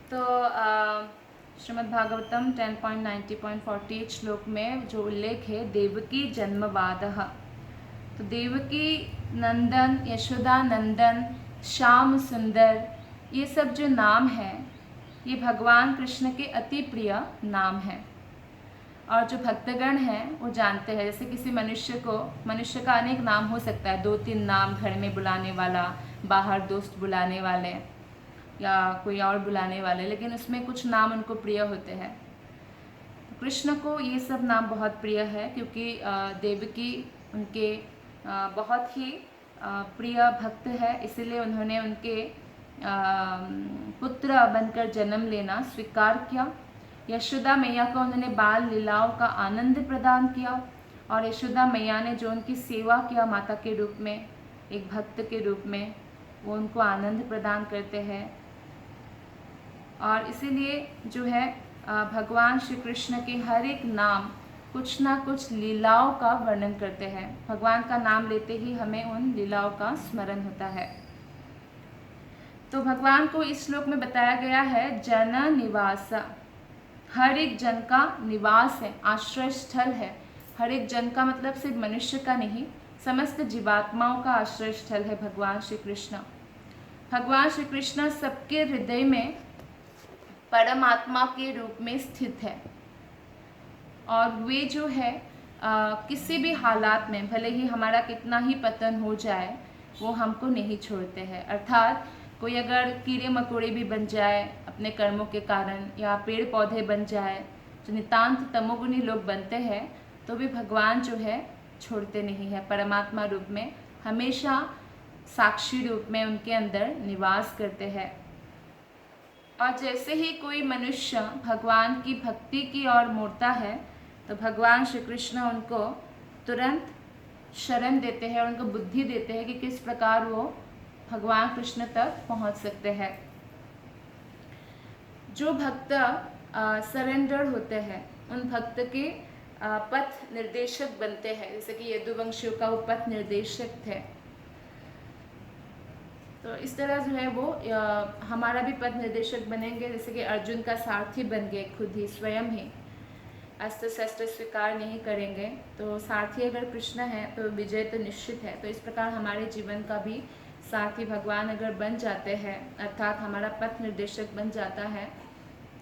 तो श्रीमद् भागवतम 10.90.48 श्लोक में जो उल्लेख है देवकी जन्मवादः, तो देवकी नंदन, यशोदा नंदन, श्याम सुंदर, ये सब जो नाम है ये भगवान कृष्ण के अति प्रिय नाम हैं। और जो भक्तगण हैं वो जानते हैं, जैसे किसी मनुष्य का अनेक नाम हो सकता है, 2-3 नाम, घर में बुलाने वाला, बाहर दोस्त बुलाने वाले या कोई और बुलाने वाले, लेकिन उसमें कुछ नाम उनको प्रिय होते हैं। तो कृष्ण को ये सब नाम बहुत प्रिय है क्योंकि देवकी उनके बहुत ही प्रिय भक्त है, इसीलिए उन्होंने उनके पुत्र बनकर जन्म लेना स्वीकार किया। यशोदा मैया को उन्होंने बाल लीलाओं का आनंद प्रदान किया और यशोदा मैया ने जो उनकी सेवा किया माता के रूप में, एक भक्त के रूप में, वो उनको आनंद प्रदान करते हैं। और इसीलिए जो है भगवान श्री कृष्ण के हर एक नाम कुछ ना कुछ लीलाओं का वर्णन करते हैं। भगवान का नाम लेते ही हमें उन लीलाओं का स्मरण होता है। तो भगवान को इस श्लोक में बताया गया है जन निवास, हर एक जन का निवास है, आश्रय स्थल है। हर एक जन का मतलब सिर्फ मनुष्य का नहीं, समस्त जीवात्माओं का आश्रय स्थल है भगवान श्री कृष्ण। भगवान श्री कृष्ण सबके हृदय में परमात्मा के रूप में स्थित है और वे जो है किसी भी हालात में, भले ही हमारा कितना ही पतन हो जाए, वो हमको नहीं छोड़ते हैं। अर्थात कोई अगर कीड़े मकोड़े भी बन जाए अपने कर्मों के कारण, या पेड़ पौधे बन जाए, जो नितांत तमोगुणी लोग बनते हैं, तो भी भगवान जो है छोड़ते नहीं है। परमात्मा रूप में हमेशा साक्षी रूप में उनके अंदर निवास करते हैं। और जैसे ही कोई मनुष्य भगवान की भक्ति की ओर मुड़ता है तो भगवान श्री कृष्ण उनको तुरंत शरण देते हैं, उनको बुद्धि देते हैं कि किस प्रकार वो भगवान कृष्ण तक पहुंच सकते हैं। जो भक्त सरेंडर होते हैं उन भक्त के पथ निर्देशक बनते हैं, जैसे कि यदुवंशियों का वो पथ निर्देशक थे। तो इस तरह जो है वो हमारा भी पथ निर्देशक बनेंगे, जैसे कि अर्जुन का सारथी बन गए खुद ही, स्वयं ही अस्त्र शस्त्र स्वीकार नहीं करेंगे, तो सारथी अगर कृष्ण है तो विजय तो निश्चित है। तो इस प्रकार हमारे जीवन का भी सारथी भगवान अगर बन जाते हैं, अर्थात हमारा पथ निर्देशक बन जाता है,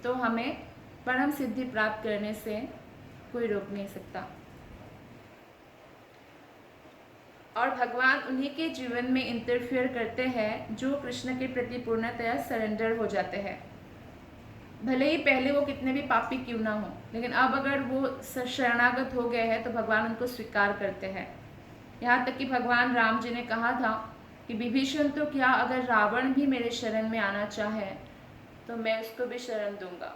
तो हमें परम सिद्धि प्राप्त करने से कोई रोक नहीं सकता। और भगवान उन्हीं के जीवन में इंटरफियर करते हैं जो कृष्ण के प्रति पूर्णतया सरेंडर हो जाते हैं। भले ही पहले वो कितने भी पापी क्यों ना हो, लेकिन अब अगर वो शरणागत हो गए हैं तो भगवान उनको स्वीकार करते हैं। यहाँ तक कि भगवान राम जी ने कहा था कि विभीषण तो क्या, अगर रावण भी मेरे शरण में आना चाहे तो मैं उसको भी शरण दूंगा।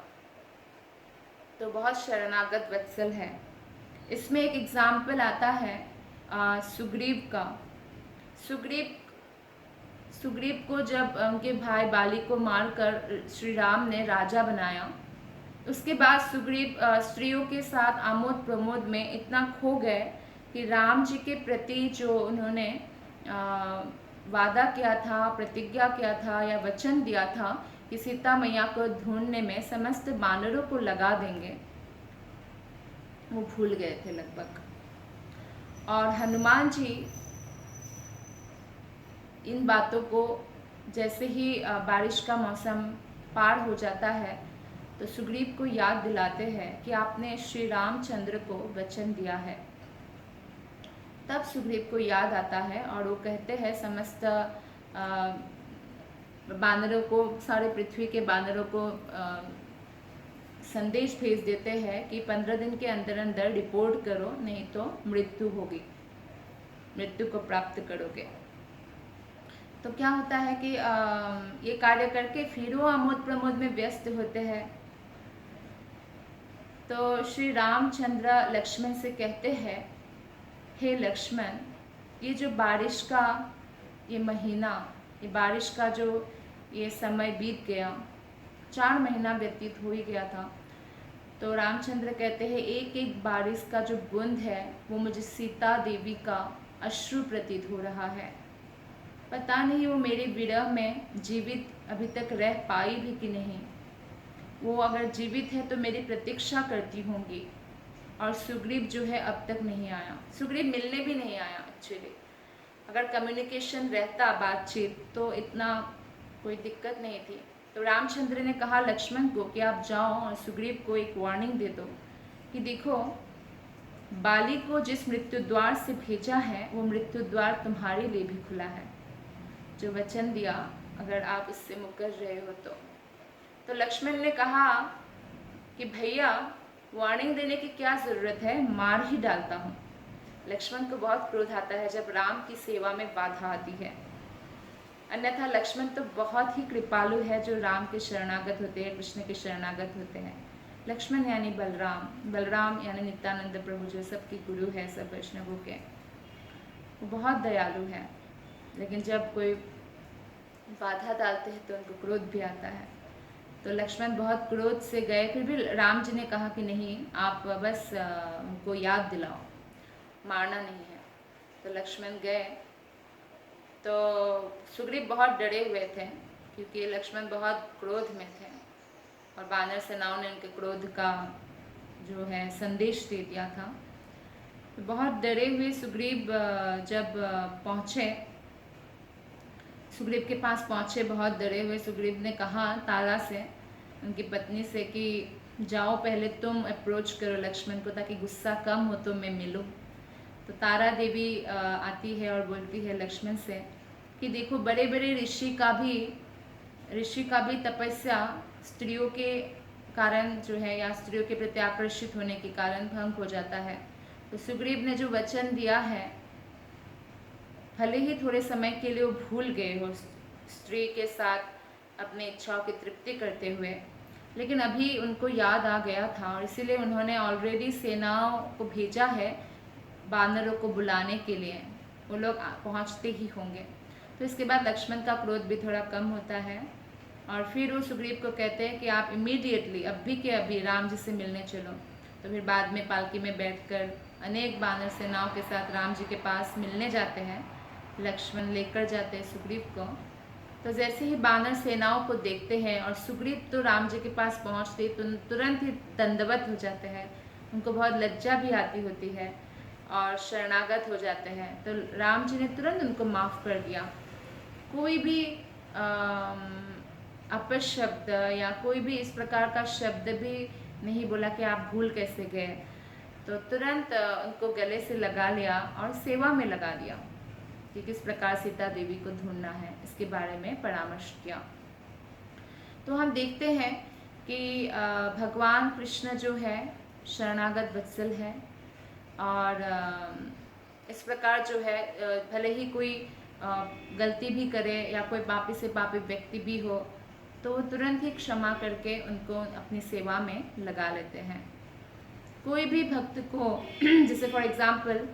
तो बहुत शरणागत वत्सल है। इसमें एक एग्जाम्पल आता है सुग्रीव का। सुग्रीव को जब उनके भाई बाली को मारकर श्री राम ने राजा बनाया, उसके बाद सुग्रीव स्त्रियों के साथ आमोद प्रमोद में इतना खो गए कि राम जी के प्रति जो उन्होंने वादा किया था, प्रतिज्ञा किया था या वचन दिया था कि सीता मैया को ढूंढने में समस्त बानरों को लगा देंगे, वो भूल गए थे लगभग। और हनुमान जी इन बातों को, जैसे ही बारिश का मौसम पार हो जाता है तो सुग्रीव को याद दिलाते हैं कि आपने श्री रामचंद्र को वचन दिया है। तब सुग्रीव को याद आता है और वो कहते हैं, समस्त बानरों को, सारे पृथ्वी के बानरों को संदेश भेज देते हैं कि 15 दिन के अंदर अंदर रिपोर्ट करो, नहीं तो मृत्यु होगी, मृत्यु को प्राप्त करोगे। तो क्या होता है कि ये कार्य करके फिर वो आमोद प्रमोद में व्यस्त होते हैं। तो श्री रामचंद्र लक्ष्मण से कहते हैं, हे लक्ष्मण, ये जो बारिश का ये महीना, ये बारिश का जो ये समय बीत गया, 4 महीना व्यतीत हो ही गया था। तो रामचंद्र कहते हैं, एक एक बारिश का जो बूंद है वो मुझे सीता देवी का अश्रु प्रतीत हो रहा है। पता नहीं वो मेरे विरह में जीवित अभी तक रह पाई भी कि नहीं। वो अगर जीवित है तो मेरी प्रतीक्षा करती होंगी। और सुग्रीव जो है अब तक नहीं आया, सुग्रीव मिलने भी नहीं आया एक्चुअली। अगर कम्युनिकेशन रहता, बातचीत, तो इतना कोई दिक्कत नहीं थी। तो रामचंद्र ने कहा लक्ष्मण को कि आप जाओ और सुग्रीव को एक वार्निंग दे दो कि देखो, बाली को जिस मृत्यु द्वार से भेजा है वो मृत्यु द्वार तुम्हारे लिए भी खुला है। जो वचन दिया, अगर आप इससे मुकर रहे हो तो लक्ष्मण ने कहा कि भैया वार्निंग देने की क्या ज़रूरत है, मार ही डालता हूँ। लक्ष्मण को बहुत क्रोध आता है जब राम की सेवा में बाधा आती है। अन्यथा लक्ष्मण तो बहुत ही कृपालु है जो राम के शरणागत होते हैं, कृष्ण के शरणागत होते हैं। लक्ष्मण यानी बलराम, बलराम यानी नित्यानंद प्रभु जो सबके गुरु है, सब वैष्णवों के, वो बहुत दयालु है। लेकिन जब कोई बाधा डालते हैं तो उनको क्रोध भी आता है। तो लक्ष्मण बहुत क्रोध से गए, फिर भी राम जी ने कहा कि नहीं, आप बस उनको याद दिलाओ, मारना नहीं है। तो लक्ष्मण गए। तो सुग्रीव बहुत डरे हुए थे क्योंकि लक्ष्मण बहुत क्रोध में थे और वानर सेनाओं ने उनके क्रोध का जो है संदेश दे दिया था। तो बहुत डरे हुए सुग्रीव जब पहुँचे, सुग्रीव के पास पहुँचे बहुत डरे हुए, सुग्रीव ने कहा तारा से, उनकी पत्नी से, कि जाओ पहले तुम अप्रोच करो लक्ष्मण को ताकि गुस्सा कम हो तो मैं मिलूं। तो तारा देवी आती है और बोलती है लक्ष्मण से कि देखो, बड़े बड़े ऋषि का भी तपस्या स्त्रियों के कारण जो है, या स्त्रियों के प्रति आकर्षित होने के कारण भंग हो जाता है। तो सुग्रीव ने जो वचन दिया है, भले ही थोड़े समय के लिए वो भूल गए हो स्त्री के साथ अपनी इच्छाओं की तृप्ति करते हुए, लेकिन अभी उनको याद आ गया था और इसीलिए उन्होंने ऑलरेडी सेनाओं को भेजा है वानरों को बुलाने के लिए। वो लोग पहुंचते ही होंगे। तो इसके बाद लक्ष्मण का क्रोध भी थोड़ा कम होता है और फिर वो सुग्रीव को कहते हैं कि आप इमीडिएटली अभी के अभी राम जी से मिलने चलो। तो फिर बाद में पालकी में बैठकर अनेक वानर सेनाओं के साथ राम जी के पास मिलने जाते हैं। लक्ष्मण लेकर जाते हैं सुग्रीव को। तो जैसे ही वानर सेनाओं को देखते हैं और सुग्रीव तो राम जी के पास पहुंचते तो तुरंत ही दंडवत हो जाते हैं, उनको बहुत लज्जा भी आती होती है और शरणागत हो जाते हैं। तो राम जी ने तुरंत उनको माफ़ कर दिया। कोई भी अपशब्द या कोई भी इस प्रकार का शब्द भी नहीं बोला कि आप भूल कैसे गए। तो तुरंत उनको गले से लगा लिया और सेवा में लगा दिया कि किस प्रकार सीता देवी को ढूंढना है, इसके बारे में परामर्श किया। तो हम देखते हैं कि भगवान कृष्ण जो है शरणागत वत्सल है और इस प्रकार जो है भले ही कोई गलती भी करे या कोई पापी से पापी व्यक्ति भी हो तो वो तुरंत ही क्षमा करके उनको अपनी सेवा में लगा लेते हैं। कोई भी भक्त को जैसे फॉर एग्जाम्पल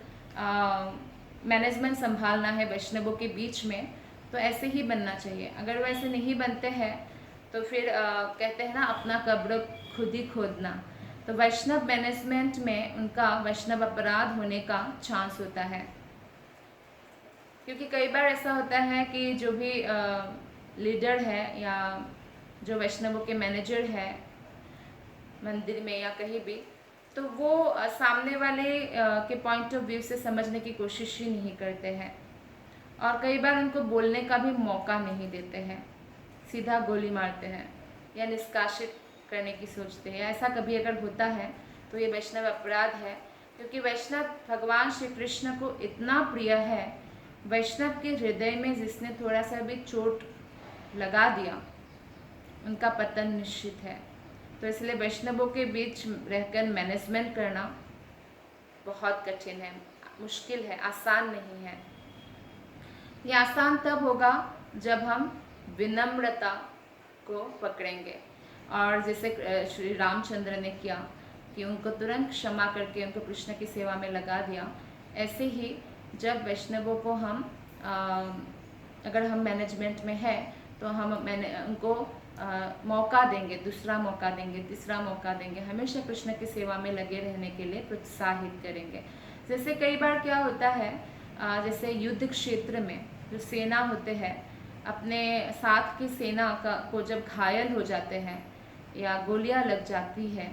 मैनेजमेंट संभालना है वैष्णवों के बीच में, तो ऐसे ही बनना चाहिए। अगर वैसे नहीं बनते हैं तो फिर कहते हैं ना, अपना कब्र खुद ही खोदना। तो वैष्णव मैनेजमेंट में उनका वैष्णव अपराध होने का चांस होता है, क्योंकि कई बार ऐसा होता है कि जो भी लीडर है या जो वैष्णवों के मैनेजर है मंदिर में या कहीं भी, तो वो सामने वाले के पॉइंट ऑफ व्यू से समझने की कोशिश ही नहीं करते हैं और कई बार उनको बोलने का भी मौका नहीं देते हैं, सीधा गोली मारते हैं या निष्कासित करने की सोचते हैं। ऐसा कभी अगर होता है तो ये वैष्णव अपराध है, क्योंकि वैष्णव भगवान श्री कृष्ण को इतना प्रिय है। वैष्णव के हृदय में जिसने थोड़ा सा भी चोट लगा दिया उनका पतन निश्चित है। तो इसलिए वैष्णवों के बीच रहकर मैनेजमेंट करना बहुत कठिन है, मुश्किल है, आसान नहीं है। ये आसान तब होगा जब हम विनम्रता को पकड़ेंगे और जैसे श्री रामचंद्र ने किया कि उनको तुरंत क्षमा करके उनको कृष्ण की सेवा में लगा दिया। ऐसे ही जब वैष्णवों को हम अगर हम मैनेजमेंट में है तो हम उनको मौका देंगे, दूसरा मौका देंगे, तीसरा मौका देंगे, हमेशा कृष्ण की सेवा में लगे रहने के लिए प्रोत्साहित करेंगे। जैसे कई बार क्या होता है, जैसे युद्ध क्षेत्र में जो सेना होते हैं अपने साथ की सेना को जब घायल हो जाते हैं या गोलियां लग जाती है,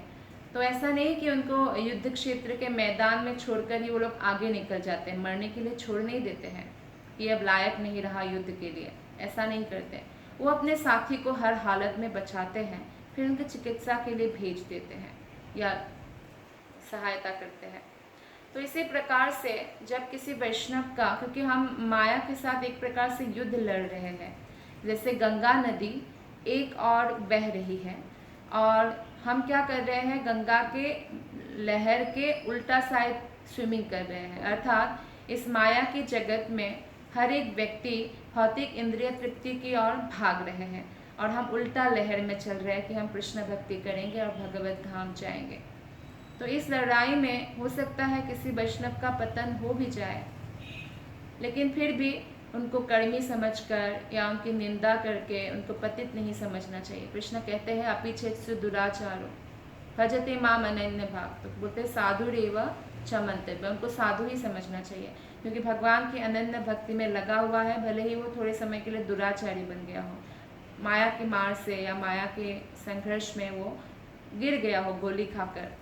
तो ऐसा नहीं कि उनको युद्ध क्षेत्र के मैदान में छोड़कर ही वो लोग आगे निकल जाते हैं, मरने के लिए छोड़ नहीं देते हैं कि अब लायक नहीं रहा युद्ध के लिए, ऐसा नहीं करते। वो अपने साथी को हर हालत में बचाते हैं, फिर उनकी चिकित्सा के लिए भेज देते हैं या सहायता करते हैं। तो इसी प्रकार से जब किसी वैष्णव का, क्योंकि हम माया के साथ एक प्रकार से युद्ध लड़ रहे हैं, जैसे गंगा नदी एक और बह रही है और हम क्या कर रहे हैं, गंगा के लहर के उल्टा साइड स्विमिंग कर रहे हैं, अर्थात इस माया की जगत में हर एक व्यक्ति भौतिक इंद्रिय तृप्ति की ओर भाग रहे हैं और हम उल्टा लहर में चल रहे हैं कि हम कृष्ण भक्ति करेंगे और भगवत धाम जाएंगे। तो इस लड़ाई में हो सकता है किसी वैष्णव का पतन हो भी जाए, लेकिन फिर भी उनको कर्मी समझकर या उनकी निंदा करके उनको पतित नहीं समझना चाहिए। कृष्ण कहते हैं अपिछेत्सु दुराचारो भजते माम अनन्य भाग, तो बोलते साधुरेव च मंतव्य, उनको साधु ही समझना चाहिए, क्योंकि भगवान की अनन्य भक्ति में लगा हुआ है, भले ही वो थोड़े समय के लिए दुराचारी बन गया हो, माया की मार से या माया के संघर्ष में वो गिर गया हो गोली खाकर।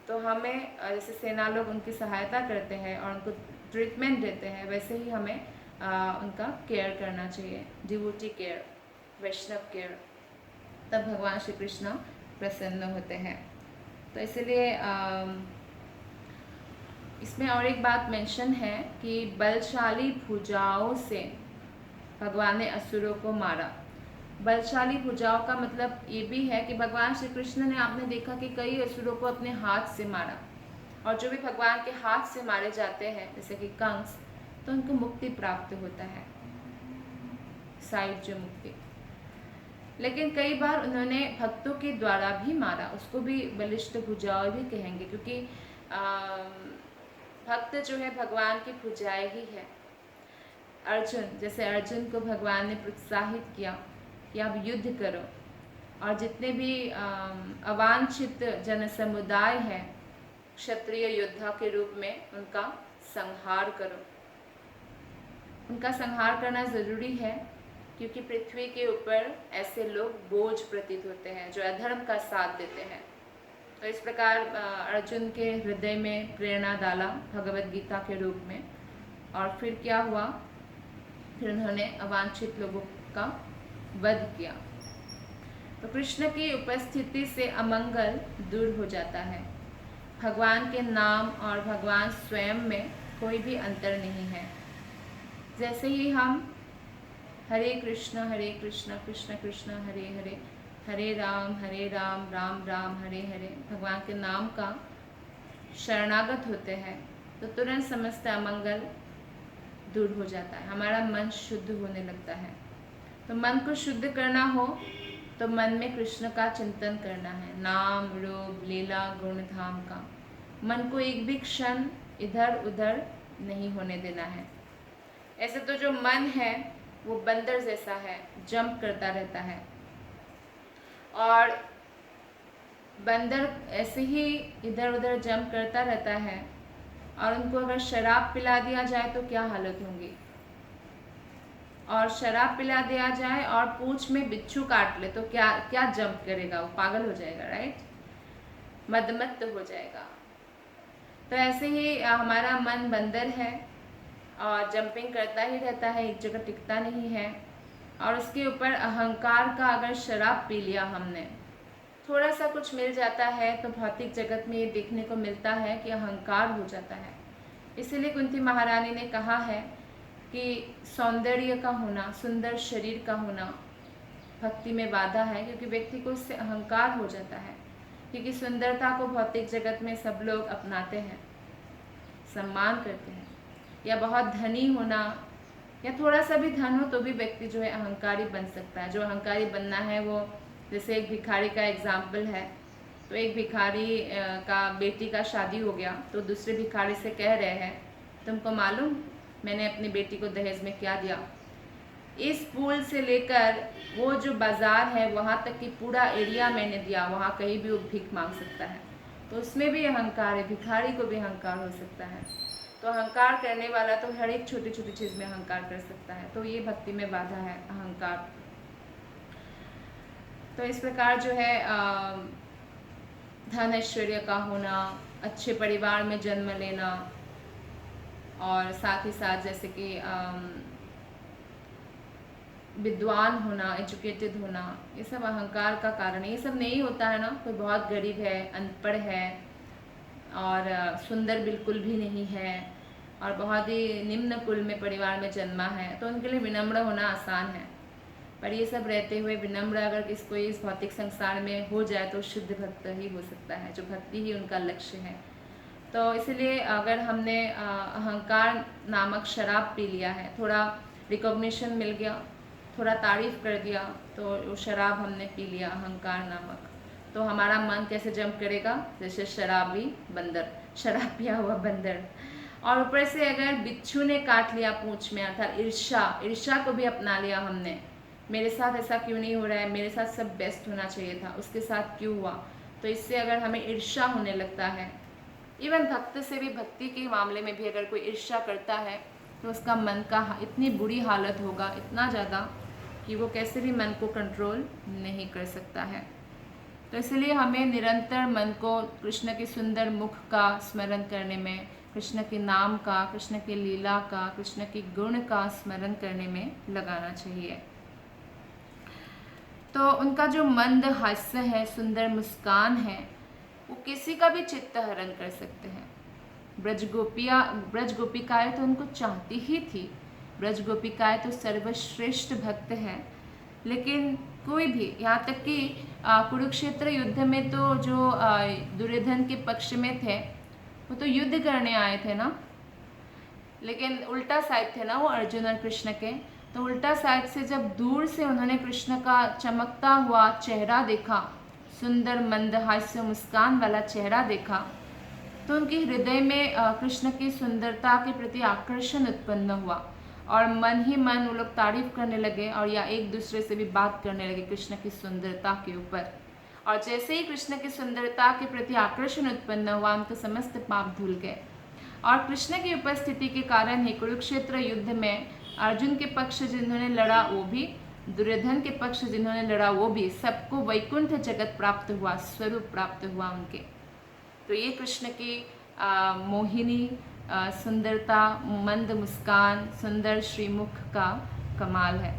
तो हमें जैसे सेना लोग उनकी सहायता करते हैं और उनको ट्रीटमेंट देते हैं, वैसे ही हमें उनका केयर करना चाहिए, डिवोटी केयर, वैष्णव केयर, तब भगवान श्री कृष्ण प्रसन्न होते हैं। तो इसलिए इसमें और एक बात मेंशन है कि बलशाली भुजाओं से भगवान ने असुरों को मारा। बलशाली भुजाओं का मतलब ये भी है कि भगवान श्री कृष्ण ने, आपने देखा कि कई असुरों को अपने हाथ से मारा, और जो भी भगवान के हाथ से मारे जाते हैं जैसे कि कंस, तो उनको मुक्ति प्राप्त होता है, सायुज्य मुक्ति। लेकिन कई बार उन्होंने भक्तों के द्वारा भी मारा, उसको भी बलिष्ठ भुजाएं भी कहेंगे, क्योंकि भक्त जो है भगवान की भुजाएं ही है। अर्जुन, जैसे अर्जुन को भगवान ने प्रोत्साहित किया कि आप युद्ध करो, और जितने भी अवांछित जन समुदाय है क्षत्रिय योद्धा के रूप में, उनका संहार करो। उनका संहार करना ज़रूरी है, क्योंकि पृथ्वी के ऊपर ऐसे लोग बोझ प्रतीत होते हैं जो अधर्म का साथ देते हैं। तो इस प्रकार अर्जुन के हृदय में प्रेरणा डाला भगवत गीता के रूप में, और फिर क्या हुआ, फिर उन्होंने अवांछित लोगों का वध किया। तो कृष्ण की उपस्थिति से अमंगल दूर हो जाता है। भगवान के नाम और भगवान स्वयं में कोई भी अंतर नहीं है। जैसे ही हम हरे कृष्ण कृष्ण कृष्ण हरे हरे, हरे राम राम राम हरे हरे, भगवान के नाम का शरणागत होते हैं, तो तुरंत समस्त अमंगल दूर हो जाता है, हमारा मन शुद्ध होने लगता है। तो मन को शुद्ध करना हो तो मन में कृष्ण का चिंतन करना है, नाम रूप लीला गुण धाम का। मन को एक भी क्षण इधर उधर नहीं होने देना है। ऐसे तो जो मन है वो बंदर जैसा है, जंप करता रहता है, और बंदर ऐसे ही इधर उधर जंप करता रहता है, और उनको अगर शराब पिला दिया जाए तो क्या हालत होंगी, और शराब पिला दिया जाए और पूंछ में बिच्छू काट ले तो क्या क्या जंप करेगा, वो पागल हो जाएगा, राइट, मदमत्त हो जाएगा। तो ऐसे ही हमारा मन बंदर है और जंपिंग करता ही रहता है, एक जगह टिकता नहीं है। और उसके ऊपर अहंकार का अगर शराब पी लिया हमने, थोड़ा सा कुछ मिल जाता है तो भौतिक जगत में ये देखने को मिलता है कि अहंकार हो जाता है। इसीलिए कुंती महारानी ने कहा है कि सौंदर्य का होना, सुंदर शरीर का होना भक्ति में बाधा है, क्योंकि व्यक्ति को उससे अहंकार हो जाता है। क्योंकि सुंदरता को भौतिक जगत में सब लोग अपनाते हैं, सम्मान करते हैं, या बहुत धनी होना या थोड़ा सा भी धन हो तो भी व्यक्ति जो है अहंकारी बन सकता है। जो अहंकारी बनना है वो, जैसे एक भिखारी का एग्जाम्पल है, तो एक भिखारी का बेटी का शादी हो गया, तो दूसरे भिखारी से कह रहे हैं, तुमको मालूम मैंने अपनी बेटी को दहेज में क्या दिया? इस पुल से लेकर वो जो बाज़ार है वहाँ तक की पूरा एरिया मैंने दिया, वहाँ कहीं भी वो भीख मांग सकता है। तो उसमें भी अहंकार है, भिखारी को भी अहंकार हो सकता है। तो अहंकार करने वाला तो हर एक छोटी छोटी चीज़ में अहंकार कर सकता है, तो ये भक्ति में बाधा है, अहंकार। तो इस प्रकार जो है धन ऐश्वर्य का होना, अच्छे परिवार में जन्म लेना, और साथ ही साथ जैसे कि विद्वान होना, एजुकेटेड होना, ये सब अहंकार का कारण है। ये सब नहीं होता है ना, कोई बहुत गरीब है, अनपढ़ है और सुंदर बिल्कुल भी नहीं है और बहुत ही निम्न कुल में परिवार में जन्मा है, तो उनके लिए विनम्र होना आसान है। पर ये सब रहते हुए विनम्र अगर किसको इस भौतिक संसार में हो जाए तो शुद्ध भक्त ही हो सकता है, जो भक्ति ही उनका लक्ष्य है। तो इसलिए अगर हमने अहंकार नामक शराब पी लिया है, थोड़ा रिकॉग्निशन मिल गया, थोड़ा तारीफ कर दिया, तो वो शराब हमने पी लिया अहंकार नामक, तो हमारा मन कैसे जंप करेगा, जैसे शराबी बंदर, शराब पिया हुआ बंदर। और ऊपर से अगर बिच्छू ने काट लिया पूंछ में, अर्थात ईर्ष्या को भी अपना लिया हमने, मेरे साथ ऐसा क्यों नहीं हो रहा है, मेरे साथ सब बेस्ट होना चाहिए था, उसके साथ क्यों हुआ, तो इससे अगर हमें ईर्ष्या होने लगता है, इवन भक्त से भी, भक्ति के मामले में भी अगर कोई ईर्ष्या करता है तो उसका मन का इतनी बुरी हालत होगा, इतना ज़्यादा, कि वो कैसे भी मन को कंट्रोल नहीं कर सकता है। तो इसलिए हमें निरंतर मन को कृष्ण के सुंदर मुख का स्मरण करने में, कृष्ण के नाम का, कृष्ण की लीला का, कृष्ण के गुण का स्मरण करने में लगाना चाहिए। तो उनका जो मंद हास्य है, सुंदर मुस्कान है, वो किसी का भी चित्त हरण कर सकते हैं। ब्रज गोपिकाएँ तो उनको चाहती ही थी, ब्रज गोपिकाएँ तो सर्वश्रेष्ठ भक्त हैं, लेकिन कोई भी, यहाँ तक कि कुरुक्षेत्र युद्ध में तो जो दुर्योधन के पक्ष में थे, वो तो युद्ध करने आए थे ना, लेकिन उल्टा साइड थे ना वो अर्जुन और कृष्ण के, तो उल्टा साइड से जब दूर से उन्होंने कृष्ण का चमकता हुआ चेहरा देखा, सुंदर मंद हास्य मुस्कान वाला चेहरा देखा, तो उनके हृदय में कृष्ण की सुंदरता के प्रति आकर्षण उत्पन्न हुआ और मन ही मन वो लोग तारीफ करने लगे और या एक दूसरे से भी बात करने लगे कृष्ण की सुंदरता के ऊपर। और जैसे ही कृष्ण की सुंदरता के प्रति आकर्षण उत्पन्न हुआ, उनके समस्त पाप धुल गए। और कृष्ण की उपस्थिति के कारण ही कुरुक्षेत्र युद्ध में अर्जुन के पक्ष जिन्होंने लड़ा वो भी, दुर्योधन के पक्ष जिन्होंने लड़ा वो भी, सबको वैकुंठ जगत प्राप्त हुआ, स्वरूप प्राप्त हुआ उनके। तो ये कृष्ण की मोहिनी सुंदरता, मंद मुस्कान, सुंदर श्रीमुख का कमाल है।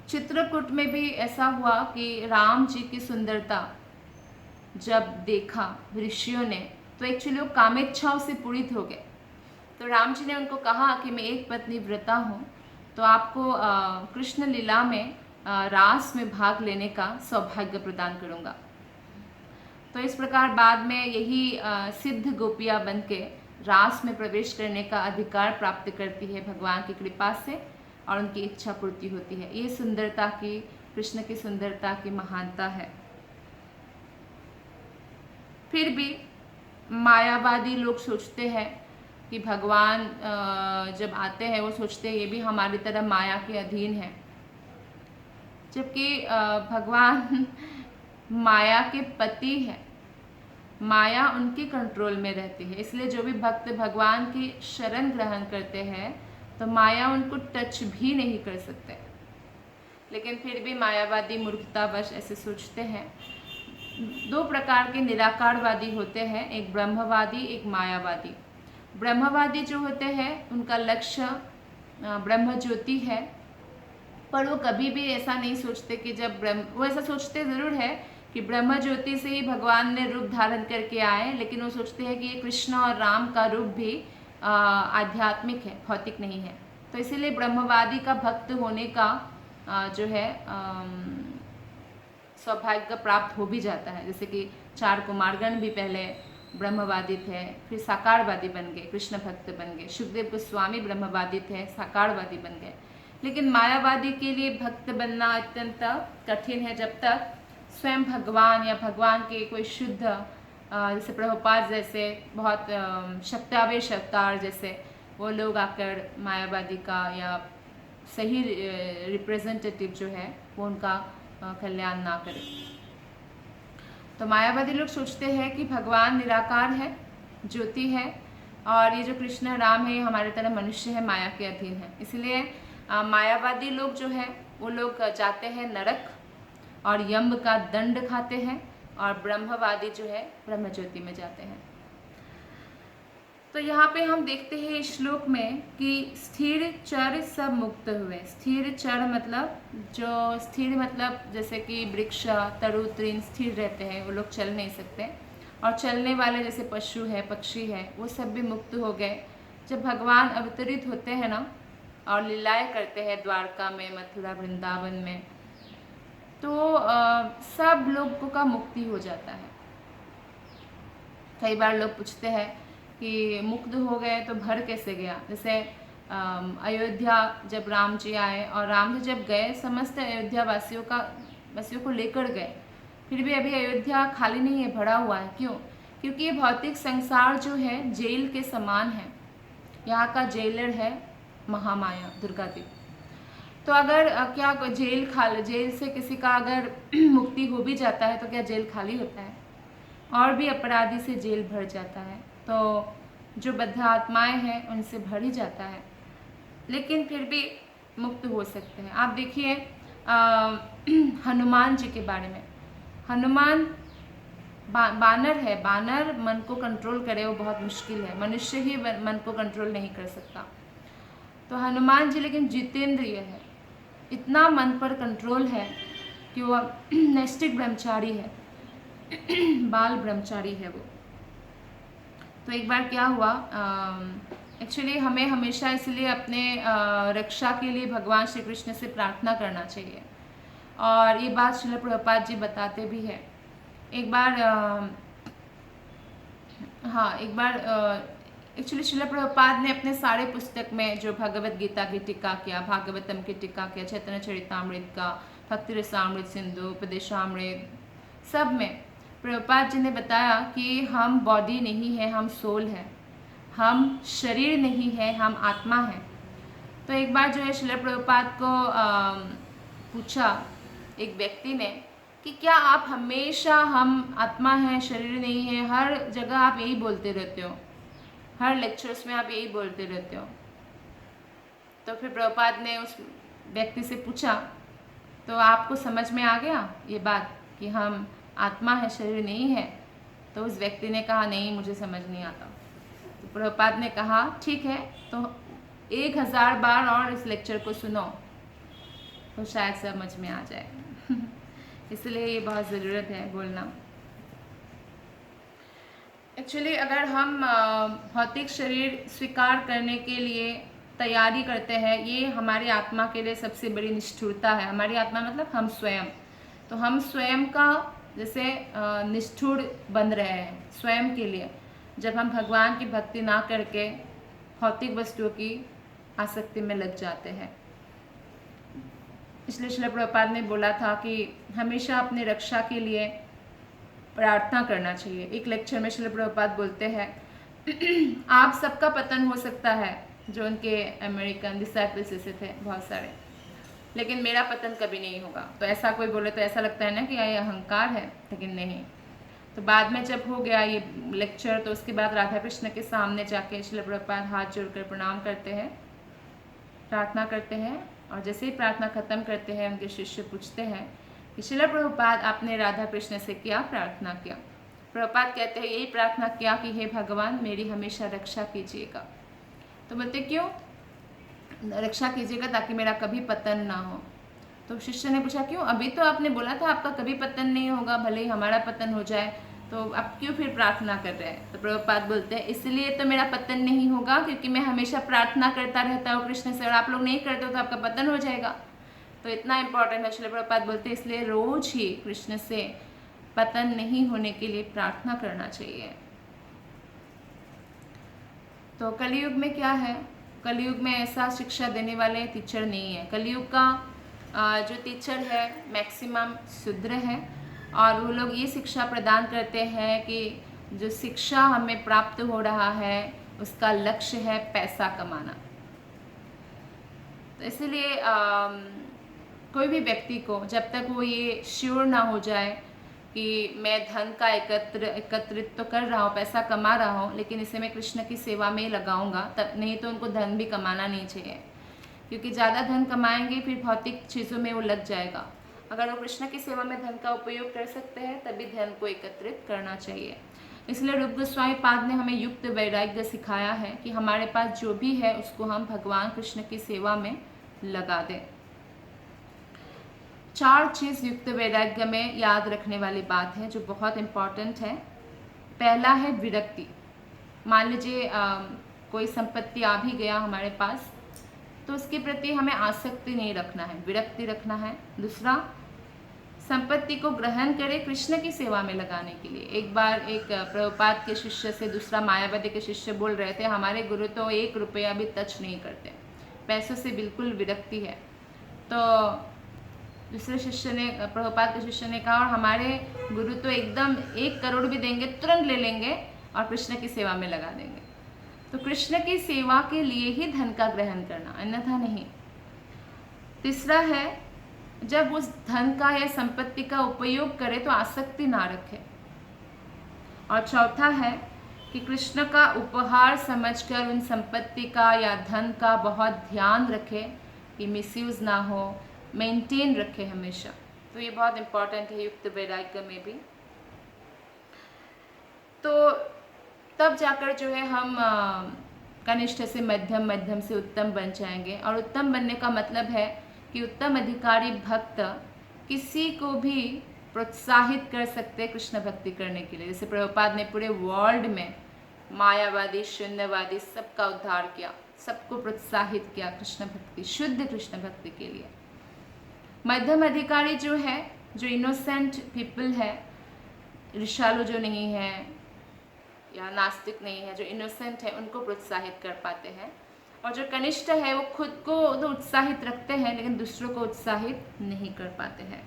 चित्रकूट में भी ऐसा हुआ कि राम जी की सुंदरता जब देखा ऋषियों ने, तो एक्चुअली वो कामेच्छाओं से पूरित हो गए। तो राम जी ने उनको कहा कि मैं एक पत्नी व्रता हूँ, तो आपको कृष्ण लीला में रास में भाग लेने का सौभाग्य प्रदान करूँगा। तो इस प्रकार बाद में यही सिद्ध गोपियाँ बन के रास में प्रवेश करने का अधिकार प्राप्त करती है भगवान की कृपा से, और उनकी इच्छा पूर्ति होती है। ये सुंदरता की, कृष्ण की सुंदरता की महानता है। फिर भी मायावादी लोग सोचते हैं कि भगवान जब आते हैं वो सोचते हैं ये भी हमारी तरह माया के अधीन है, जबकि भगवान माया के पति है, माया उनके कंट्रोल में रहती है। इसलिए जो भी भक्त भगवान की शरण ग्रहण करते हैं तो माया उनको टच भी नहीं कर सकते। लेकिन फिर भी मायावादी मूर्खतावश ऐसे सोचते हैं। दो प्रकार के निराकारवादी होते हैं, एक ब्रह्मवादी, एक मायावादी। ब्रह्मवादी जो होते हैं उनका लक्ष्य ब्रह्म ज्योति है, पर वो कभी भी ऐसा नहीं सोचते कि जब वो ऐसा सोचते ज़रूर है कि ब्रह्म ज्योति से ही भगवान ने रूप धारण करके आए, लेकिन वो सोचते हैं कि ये कृष्ण और राम का रूप भी आध्यात्मिक है, भौतिक नहीं है। तो इसीलिए ब्रह्मवादी का भक्त होने का जो है सौभाग्य प्राप्त हो भी जाता है। जैसे कि 4 कुमारगण भी पहले ब्रह्मवादी थे, फिर साकारवादी बन गए, कृष्ण भक्त बन गए। सुखदेव गोस्वामी ब्रह्मवादी थे, साकारवादी बन गए। लेकिन मायावादी के लिए भक्त बनना अत्यंत कठिन है जब तक स्वयं भगवान या भगवान के कोई शुद्ध, जैसे प्रभुपाद जैसे बहुत शक्तावेश अवतार जैसे वो लोग आकर मायावादी का या सही रिप्रेजेंटेटिव जो है वो उनका कल्याण ना करे। तो मायावादी लोग सोचते हैं कि भगवान निराकार है, ज्योति है, और ये जो कृष्ण राम है ये हमारे तरह मनुष्य है, माया के अधीन है। इसलिए मायावादी लोग जो है वो लोग जाते हैं नरक और यम का दंड खाते हैं, और ब्रह्मवादी जो है ब्रह्म ज्योति में जाते हैं। तो यहाँ पे हम देखते हैं इस श्लोक में कि स्थिर चर सब मुक्त हुए। स्थिर चर मतलब जो स्थिर मतलब जैसे कि वृक्ष तरु तृण स्थिर रहते हैं, वो लोग चल नहीं सकते, और चलने वाले जैसे पशु है पक्षी है वो सब भी मुक्त हो गए। जब भगवान अवतरित होते हैं ना और लीलाएं करते हैं द्वारका में, मथुरा, वृंदावन में, तो सब लोगों का मुक्ति हो जाता है। कई बार लोग पूछते हैं कि मुक्त हो गए तो भर कैसे गया। जैसे अयोध्या जब राम जी आए और राम जी जब गए समस्त अयोध्या वासियों को लेकर गए, फिर भी अभी अयोध्या खाली नहीं है, भरा हुआ है। क्यों? क्योंकि ये भौतिक संसार जो है जेल के समान है। यहाँ का जेलर है महामाया, दुर्गा देवी। तो अगर क्या जेल से किसी का अगर मुक्ति हो भी जाता है तो क्या जेल खाली होता है? और भी अपराधी से जेल भर जाता है, तो जो बद्ध आत्माएं हैं उनसे भर ही जाता है, लेकिन फिर भी मुक्त हो सकते हैं। आप देखिए हनुमान जी के बारे में। हनुमान बानर है, बानर मन को कंट्रोल करे वो बहुत मुश्किल है, मनुष्य ही मन को कंट्रोल नहीं कर सकता। तो हनुमान जी लेकिन जितेंद्रिय है, इतना मन पर कंट्रोल है कि वो नैष्टिक ब्रह्मचारी है, बाल ब्रह्मचारी है वो। तो एक बार क्या हुआ, एक्चुअली हमें हमेशा इसलिए अपने रक्षा के लिए भगवान श्री कृष्ण से प्रार्थना करना चाहिए, और ये बात श्रील प्रभुपाद जी बताते भी हैं। एक बार एक्चुअली श्रील प्रभुपाद ने अपने सारे पुस्तक में जो भगवत गीता की टीका किया, भागवतम की टीका किया, चैतन्य चरितामृत का, भक्ति रसामृत सिंधु, उपदेशामृत, सब में प्रभुपाद जी ने बताया कि हम बॉडी नहीं है, हम सोल है, हम शरीर नहीं है, हम आत्मा है। तो एक बार जो है श्रील प्रभुपाद को पूछा एक व्यक्ति ने कि क्या आप हमेशा हम आत्मा हैं शरीर नहीं है, हर जगह आप यही बोलते रहते हो, हर लेक्चर्स में आप यही बोलते रहते हो। तो फिर प्रभुपाद ने उस व्यक्ति से पूछा, तो आपको समझ में आ गया ये बात कि हम आत्मा है शरीर नहीं है? तो उस व्यक्ति ने कहा नहीं, मुझे समझ नहीं आता। तो प्रभुपाद ने कहा ठीक है, तो 1000 बार और इस लेक्चर को सुनो तो शायद समझ में आ जाए। इसलिए ये बहुत ज़रूरत है बोलना। एक्चुअली अगर हम भौतिक शरीर स्वीकार करने के लिए तैयारी करते हैं, ये हमारी आत्मा के लिए सबसे बड़ी निष्ठुरता है। हमारी आत्मा मतलब हम स्वयं, तो हम स्वयं का जैसे निष्ठुर बन रहे हैं स्वयं के लिए, जब हम भगवान की भक्ति ना करके भौतिक वस्तुओं की आसक्ति में लग जाते हैं। इसलिए श्रील प्रभुपाद ने बोला था कि हमेशा अपने रक्षा के लिए प्रार्थना करना चाहिए। एक लेक्चर में श्रील प्रभुपाद बोलते हैं आप सबका पतन हो सकता है, जो उनके अमेरिकन डिसाइपल्स से थे बहुत सारे, लेकिन मेरा पतन कभी नहीं होगा। तो ऐसा कोई बोले तो ऐसा लगता है ना कि ये अहंकार है, लेकिन नहीं। तो बाद में जब हो गया ये लेक्चर, तो उसके बाद राधा कृष्ण के सामने जाके श्रील प्रभुपाद हाथ जोड़कर प्रणाम करते हैं, प्रार्थना करते हैं, और जैसे ही प्रार्थना खत्म करते हैं उनके शिष्य पूछते हैं कि श्रील प्रभुपाद आपने राधा कृष्ण से क्या प्रार्थना किया? प्रभुपाद कहते हैं यही प्रार्थना किया कि हे भगवान मेरी हमेशा रक्षा कीजिएगा। तो बोलते क्यों रक्षा कीजिएगा? ताकि मेरा कभी पतन ना हो। तो शिष्य ने पूछा क्यों? अभी तो आपने बोला था आपका कभी पतन नहीं होगा, भले ही हमारा पतन हो जाए, तो आप क्यों फिर प्रार्थना कर रहे हैं? तो प्रभुपाद बोलते हैं इसलिए तो मेरा पतन नहीं होगा क्योंकि मैं हमेशा प्रार्थना करता रहता हूँ कृष्ण से, और आप लोग नहीं करते हो तो आपका पतन हो जाएगा। तो इतना इम्पोर्टेंट है। श्रील प्रभुपाद बोलते हैं इसलिए रोज ही कृष्ण से पतन नहीं होने के लिए प्रार्थना करना चाहिए। तो कलयुग में क्या है, कलयुग में ऐसा शिक्षा देने वाले टीचर नहीं है। कलयुग का जो टीचर है मैक्सिमम शूद्र है, और वो लोग ये शिक्षा प्रदान करते हैं कि जो शिक्षा हमें प्राप्त हो रहा है उसका लक्ष्य है पैसा कमाना। तो इसलिए कोई भी व्यक्ति को जब तक वो ये श्योर ना हो जाए कि मैं धन का एकत्रित तो कर रहा हूँ, पैसा कमा रहा हूँ, लेकिन इसे मैं कृष्ण की सेवा में ही लगाऊंगा, तब नहीं तो उनको धन भी कमाना नहीं चाहिए। क्योंकि ज़्यादा धन कमाएंगे फिर भौतिक चीज़ों में वो लग जाएगा। अगर वो कृष्ण की सेवा में धन का उपयोग कर सकते हैं तभी धन को एकत्रित करना चाहिए। इसलिए रूप गोस्वामी पाद ने हमें युक्त वैराग्य सिखाया है कि हमारे पास जो भी है उसको हम भगवान कृष्ण की सेवा में लगा दें। 4 चीज़ युक्त वैराग्य में याद रखने वाली बात है जो बहुत इम्पॉर्टेंट है। पहला है विरक्ति। मान लीजिए कोई संपत्ति आ भी गया हमारे पास तो उसके प्रति हमें आसक्ति नहीं रखना है, विरक्ति रखना है। दूसरा, संपत्ति को ग्रहण करें कृष्ण की सेवा में लगाने के लिए। एक बार एक प्रभुपाद के शिष्य से दूसरा मायावादी के शिष्य बोल रहे थे, हमारे गुरु तो 1 रुपया भी टच नहीं करते, पैसों से बिल्कुल विरक्ति है। तो दूसरे शिष्य ने, प्रभुपाद के शिष्य ने कहा, और हमारे गुरु तो एकदम 1 करोड़ भी देंगे तुरंत ले लेंगे और कृष्ण की सेवा में लगा देंगे। तो कृष्ण की सेवा के लिए ही धन का ग्रहण करना, अन्यथा नहीं। तीसरा है, जब उस धन का या संपत्ति का उपयोग करे तो आसक्ति ना रखे। और चौथा है कि कृष्ण का उपहार समझकर उन संपत्ति का या धन का बहुत ध्यान रखे कि मिसयूज ना हो, मेंटेन रखे हमेशा। तो ये बहुत इम्पोर्टेंट है युक्त वैराग्य में भी। तो तब जाकर जो है हम कनिष्ठ से मध्यम, मध्यम से उत्तम बन जाएंगे। और उत्तम बनने का मतलब है कि उत्तम अधिकारी भक्त किसी को भी प्रोत्साहित कर सकते कृष्ण भक्ति करने के लिए। जैसे प्रभुपाद ने पूरे वर्ल्ड में मायावादी, शून्यवादी सबका उद्धार किया, सबको प्रोत्साहित किया कृष्ण भक्ति, शुद्ध कृष्ण भक्ति के लिए। मध्यम अधिकारी जो है, जो इनोसेंट पीपल है, ऋषालु जो नहीं है या नास्तिक नहीं है, जो इनोसेंट है, उनको प्रोत्साहित कर पाते हैं। और जो कनिष्ठ है वो खुद को तो उत्साहित रखते हैं लेकिन दूसरों को उत्साहित नहीं कर पाते हैं।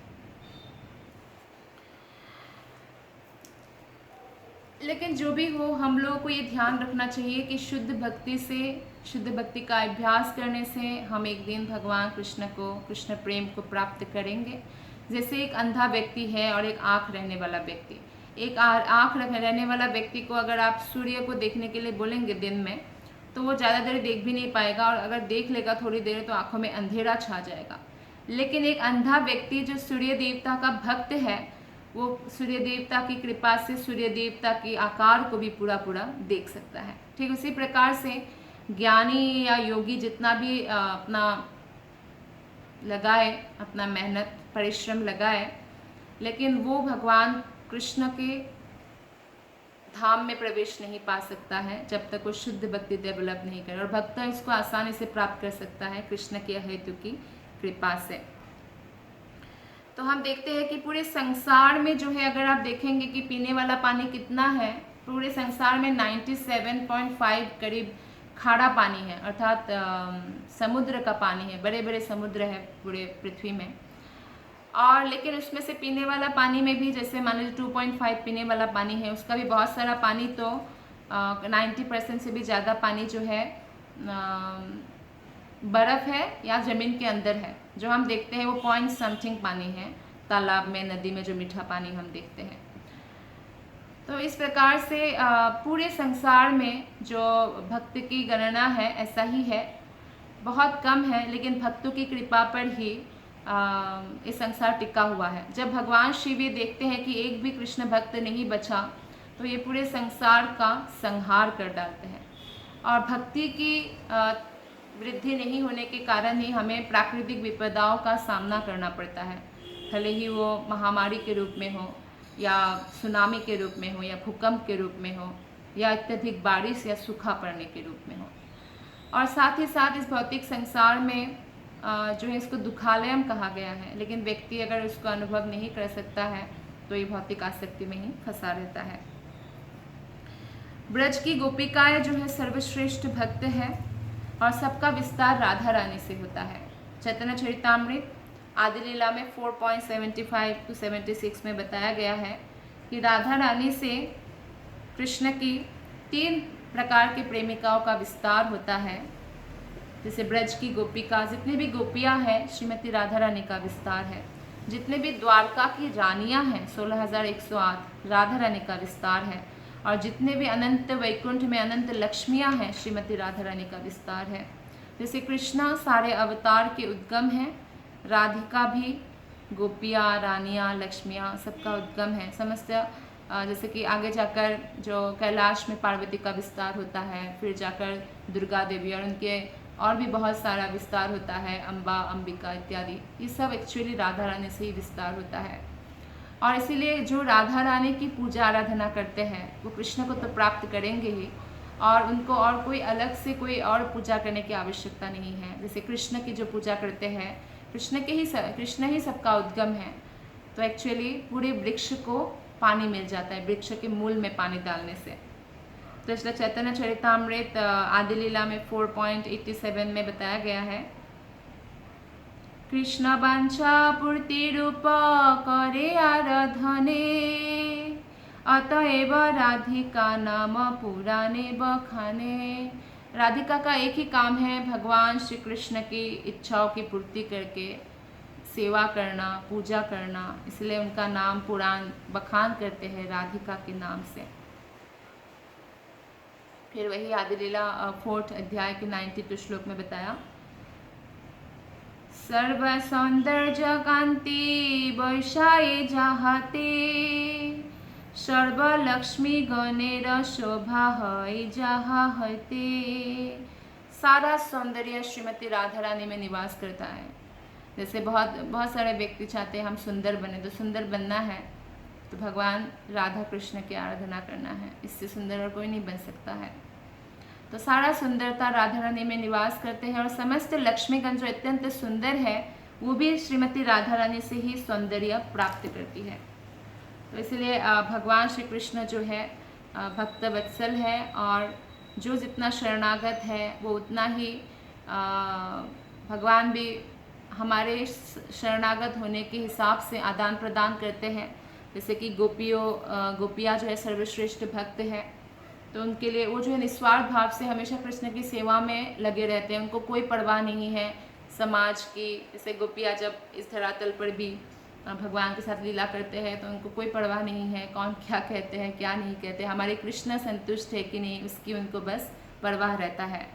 लेकिन जो भी हो, हम लोगों को ये ध्यान रखना चाहिए कि शुद्ध भक्ति से, शुद्ध भक्ति का अभ्यास करने से हम एक दिन भगवान कृष्ण को, कृष्ण प्रेम को प्राप्त करेंगे। जैसे एक अंधा व्यक्ति है और एक आँख रहने वाला व्यक्ति। एक आँख रहने वाला व्यक्ति को अगर आप सूर्य को देखने के लिए बोलेंगे दिन में, तो वो ज़्यादा देर देख भी नहीं पाएगा, और अगर देख लेगा थोड़ी देर तो आँखों में अंधेरा छा जाएगा। लेकिन एक अंधा व्यक्ति जो सूर्य देवता का भक्त है, वो सूर्य देवता की कृपा से सूर्य देवता के आकार को भी पूरा पूरा देख सकता है। ठीक उसी प्रकार से ज्ञानी या योगी जितना भी अपना लगाए, अपना मेहनत परिश्रम लगाए, लेकिन वो भगवान कृष्ण के धाम में प्रवेश नहीं पा सकता है जब तक वो शुद्ध भक्ति डेवलप नहीं करे। और भक्त इसको आसानी से प्राप्त कर सकता है कृष्ण के हेतु की कृपा से। तो हम देखते हैं कि पूरे संसार में जो है, अगर आप देखेंगे कि पीने वाला पानी कितना है, पूरे संसार में 97.5 करीब खारा पानी है, अर्थात समुद्र का पानी है, बड़े बड़े समुद्र है पूरे पृथ्वी में। और लेकिन उसमें से पीने वाला पानी में भी, जैसे मान लीजिए 2.5 पीने वाला पानी है, उसका भी बहुत सारा पानी, तो 90% से भी ज़्यादा पानी जो है बर्फ़ है या ज़मीन के अंदर है। जो हम देखते हैं वो पॉइंट समथिंग पानी है, तालाब में, नदी में जो मीठा पानी हम देखते हैं। तो इस प्रकार से पूरे संसार में जो भक्त की गणना है ऐसा ही है, बहुत कम है, लेकिन भक्तों की कृपा पर ही इस संसार टिका हुआ है। जब भगवान शिव ये देखते हैं कि एक भी कृष्ण भक्त नहीं बचा, तो ये पूरे संसार का संहार कर डालते हैं। और भक्ति की वृद्धि नहीं होने के कारण ही हमें प्राकृतिक विपदाओं का सामना करना पड़ता है, भले ही वो महामारी के रूप में हो, या सुनामी के रूप में हो, या भूकंप के रूप में हो, या अत्यधिक बारिश या सूखा पड़ने के रूप में हो। और साथ ही साथ इस भौतिक संसार में जो है इसको दुखालयम कहा गया है, लेकिन व्यक्ति अगर उसको अनुभव नहीं कर सकता है तो ये भौतिक आसक्ति में ही फंसा रहता है। ब्रज की गोपिकाएं जो है सर्वश्रेष्ठ भक्त है और सबका विस्तार राधा रानी से होता है। चैतन्य चरितामृत आदि लीला में 4.75 to 76 में बताया गया है कि राधा रानी से कृष्ण की 3 प्रकार की प्रेमिकाओं का विस्तार होता है। जैसे ब्रज की गोपिका, जितनी भी गोपियाँ हैं, श्रीमती राधा रानी का विस्तार है। जितने भी द्वारका की रानियाँ हैं 16,108, राधा रानी का विस्तार है। और जितने भी अनंत वैकुंठ में अनंत लक्ष्मियाँ हैं, श्रीमती राधा रानी का विस्तार है। जैसे कृष्णा सारे अवतार के उद्गम हैं, राधिका भी गोपियाँ, रानियाँ, लक्ष्मियाँ सबका उद्गम है। समस्त जैसे कि आगे जाकर जो कैलाश में पार्वती का विस्तार होता है, फिर जाकर दुर्गा देवी और उनके और भी बहुत सारा विस्तार होता है, अम्बा, अंबिका इत्यादि, ये सब एक्चुअली राधा रानी से ही विस्तार होता है। और इसीलिए जो राधा रानी की पूजा आराधना करते हैं वो कृष्ण को तो प्राप्त करेंगे ही, और उनको और कोई अलग से कोई और पूजा करने की आवश्यकता नहीं है। जैसे कृष्ण की जो पूजा करते हैं, कृष्ण ही सबका उद्गम है, तो एक्चुअली पूरे वृक्ष को पानी मिल जाता है, वृक्ष के मूल में पानी डालने से। तो इसलिए चैतन्य चरितामृत आदि लीला में 4.87 में बताया गया है, कृष्ण वांछा पूर्ति रूप करे आराधने, अतएव राधिका नाम पुराने बखाने। राधिका का एक ही काम है, भगवान श्री कृष्ण की इच्छाओं की पूर्ति करके सेवा करना, पूजा करना, इसलिए उनका नाम पुराण बखान करते हैं राधिका के नाम से। फिर वही आदि लीला 4th अध्याय के 92 श्लोक में बताया, सर्व सौंदर्य कांति वैशाये जाहते, सर्व लक्ष्मी गणेर शोभा है जाहते। सारा सौंदर्य श्रीमती राधा रानी में निवास करता है। जैसे बहुत सारे व्यक्ति चाहते हैं हम सुंदर बने, तो सुंदर बनना है तो भगवान राधा कृष्ण की आराधना करना है, इससे सुंदर और कोई नहीं बन सकता है। तो सारा सुंदरता राधा रानी में निवास करते हैं, और समस्त लक्ष्मीगण जो अत्यंत सुंदर है वो भी श्रीमती राधा रानी से ही सौंदर्य प्राप्त करती है। तो इसलिए भगवान श्री कृष्ण जो है भक्त वत्सल है, और जो जितना शरणागत है वो उतना ही भगवान भी हमारे शरणागत होने के हिसाब से आदान प्रदान करते हैं। जैसे कि गोपियाँ जो है सर्वश्रेष्ठ भक्त है, तो उनके लिए वो जो है निस्वार्थ भाव से हमेशा कृष्ण की सेवा में लगे रहते हैं, उनको कोई परवाह नहीं है समाज की। जैसे गोपियाँ जब इस धरातल पर भी भगवान के साथ लीला करते हैं तो उनको कोई परवाह नहीं है कौन क्या कहते हैं क्या नहीं कहते, हमारे कृष्ण संतुष्ट है कि नहीं उसकी उनको बस परवाह रहता है।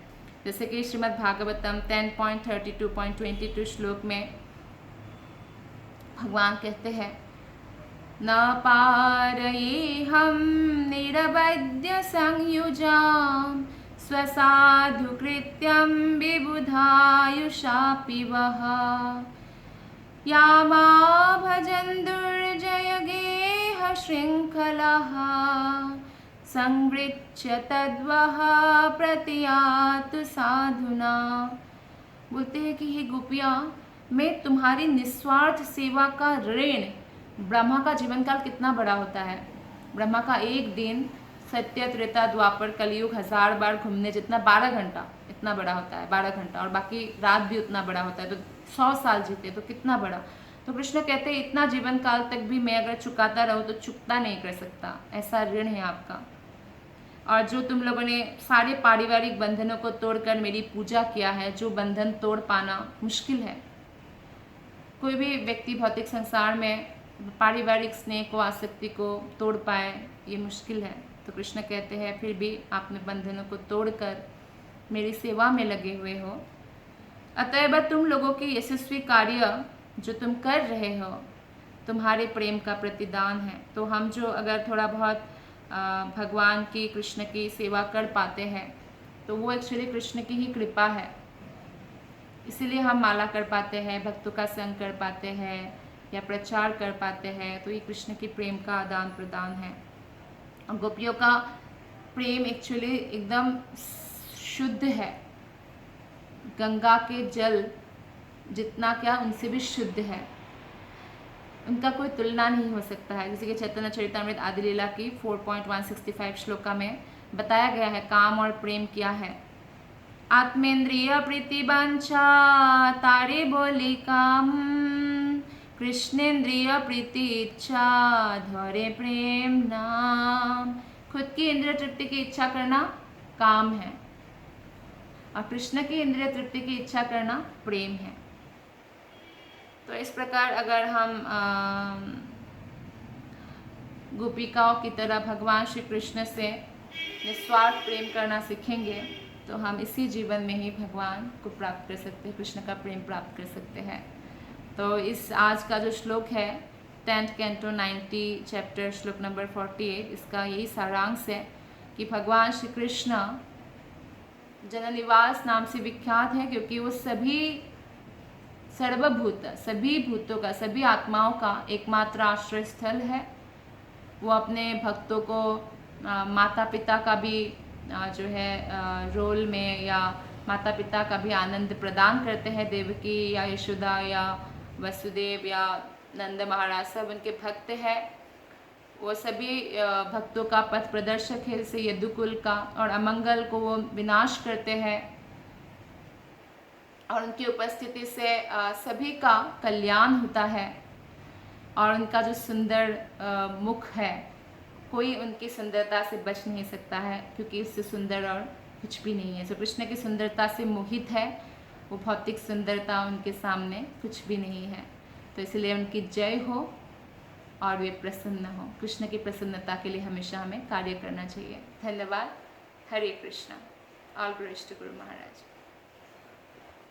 जैसे कि श्रीमद् भागवतम 10.32.22 श्लोक में भगवान कहते हैं, न पारये हम निरवध्य संयुजाम स्वसाधु कृत्यम विबुधायुषापि वः, यामा भजन दुर्जय गेह श्रृंखलाः, संवृच्य तद्वः प्रतियातु साधुना। बोलते हैं कि हे गोपियाँ, मैं तुम्हारी निस्वार्थ सेवा का ऋण, ब्रह्मा का जीवन काल कितना बड़ा होता है, ब्रह्मा का एक दिन सत्य त्रेता द्वापर कलयुग 1000 बार घूमने जितना 12 घंटा इतना बड़ा होता है, 12 घंटा, और बाकी रात भी उतना बड़ा होता है, तो 100 साल जीते तो कितना बड़ा। तो कृष्ण कहते हैं इतना जीवन काल तक भी मैं अगर चुकाता रहूँ तो चुकता नहीं कर सकता, ऐसा ऋण है आपका। और जो तुम लोगों ने सारे पारिवारिक बंधनों को तोड़कर मेरी पूजा किया है, जो बंधन तोड़ पाना मुश्किल है, कोई भी व्यक्ति भौतिक संसार में पारिवारिक स्नेह को, आसक्ति को तोड़ पाए, ये मुश्किल है। तो कृष्ण कहते हैं फिर भी आपने बंधनों को तोड़कर मेरी सेवा में लगे हुए हो, अतएव तुम लोगों के यशस्वी कार्य जो तुम कर रहे हो तुम्हारे प्रेम का प्रतिदान है। तो हम जो अगर थोड़ा बहुत भगवान की, कृष्ण की सेवा कर पाते हैं तो वो एक्चुअली कृष्ण की ही कृपा है, इसीलिए हम माला कर पाते हैं, भक्तों का संग कर पाते हैं या प्रचार कर पाते हैं, तो ये कृष्ण की प्रेम का आदान प्रदान है। और गोपियों का प्रेम एक्चुअली एकदम शुद्ध है, गंगा के जल जितना क्या उनसे भी शुद्ध है, उनका कोई तुलना नहीं हो सकता है। जैसे कि चैतन्य चरितामृत आदि लीला की 4.165 श्लोका में बताया गया है काम और प्रेम क्या है। आत्मेंद्रिय प्रीति वांछा तारे बोली काम, कृष्णेंद्रिय प्रीति इच्छा धरे प्रेम नाम। खुद की इंद्रिय तृप्ति की इच्छा करना काम है, और कृष्ण की इंद्रिय तृप्ति की इच्छा करना प्रेम है। तो इस प्रकार अगर हम गोपिकाओं की तरह भगवान श्री कृष्ण से निस्वार्थ प्रेम करना सीखेंगे तो हम इसी जीवन में ही भगवान को प्राप्त कर सकते हैं, कृष्ण का प्रेम प्राप्त कर सकते हैं। तो इस आज का जो श्लोक है 10th कैंटो 90 चैप्टर श्लोक नंबर 48, इसका यही सारांश है कि भगवान श्री कृष्ण जननिवास नाम से विख्यात है क्योंकि वो सभी सर्वभूत, सभी भूतों का, सभी आत्माओं का एकमात्र आश्रय स्थल है। वो अपने भक्तों को माता पिता का भी जो है रोल में या माता पिता का भी आनंद प्रदान करते हैं। देवकी या यशोदा या वसुदेव या नंद महाराज सब उनके भक्त हैं। वो सभी भक्तों का पथ प्रदर्शक है, जैसे यदुकुल का, और अमंगल को वो विनाश करते हैं और उनकी उपस्थिति से सभी का कल्याण होता है। और उनका जो सुंदर मुख है, कोई उनकी सुंदरता से बच नहीं सकता है क्योंकि इससे सुंदर और कुछ भी नहीं है। जो कृष्ण की सुंदरता से मोहित है, वो भौतिक सुंदरता उनके सामने कुछ भी नहीं है। तो इसलिए उनकी जय हो और वे प्रसन्न हो। कृष्ण की प्रसन्नता के लिए हमेशा हमें कार्य करना चाहिए। धन्यवाद। हरे Krishna. All glories to Guru Maharaj.